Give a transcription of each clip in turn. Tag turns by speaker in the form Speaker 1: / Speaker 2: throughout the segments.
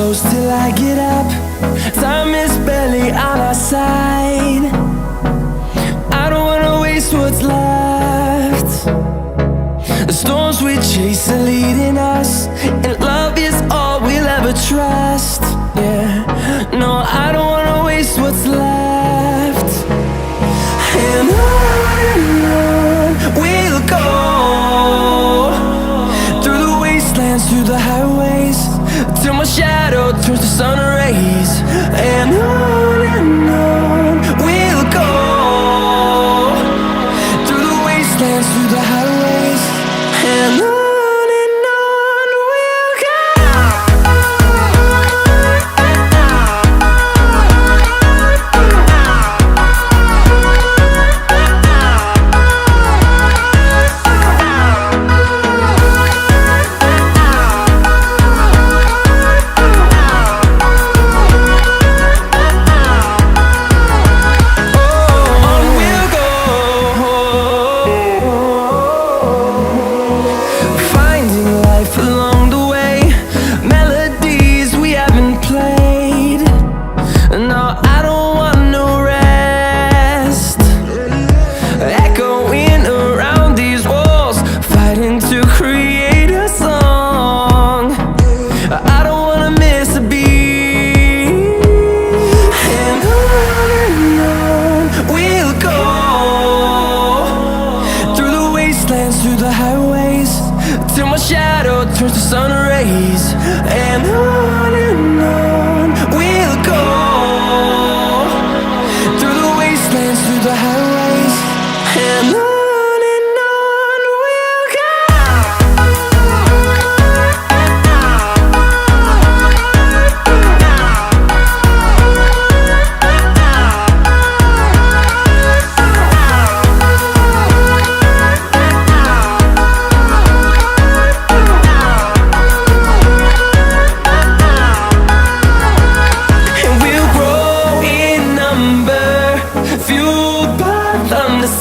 Speaker 1: close till I get up. Time is barely on our side. I don't wanna waste what's left. The storms we chase are leading us, and love is all we'll ever trust. Yeah, no, I don't wanna waste what's left. And on we'll go, through the wastelands, through the highways, till my shadow turns to sun rays. And on we'll go, through the wastelands, through the highways, and on. Through the highways, till my shadow turns to sun rays. And on we'll go, through the wastelands, through the highways, and on we'll go.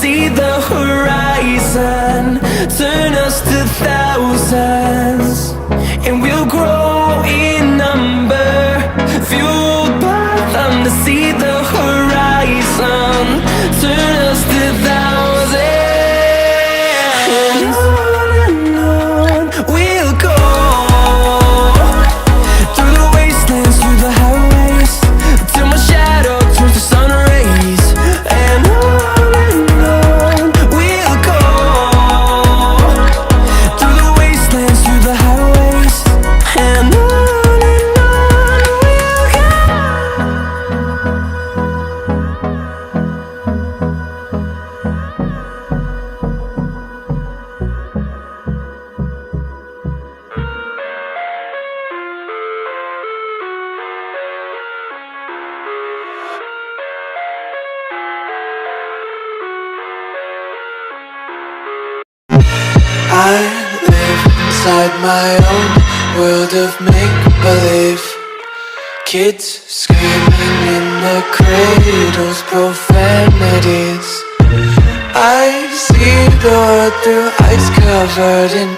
Speaker 1: See the horizon turn us to thousands, and we'll grow in number, fueled by them to see the horizon turn us to thousands. And on we'll go, through the wastelands, through the highways, till my shadow turns to sun rays. And
Speaker 2: I live inside my own world of make-believe. Kids screaming in the cradles, profanities. I see the world through ice covered in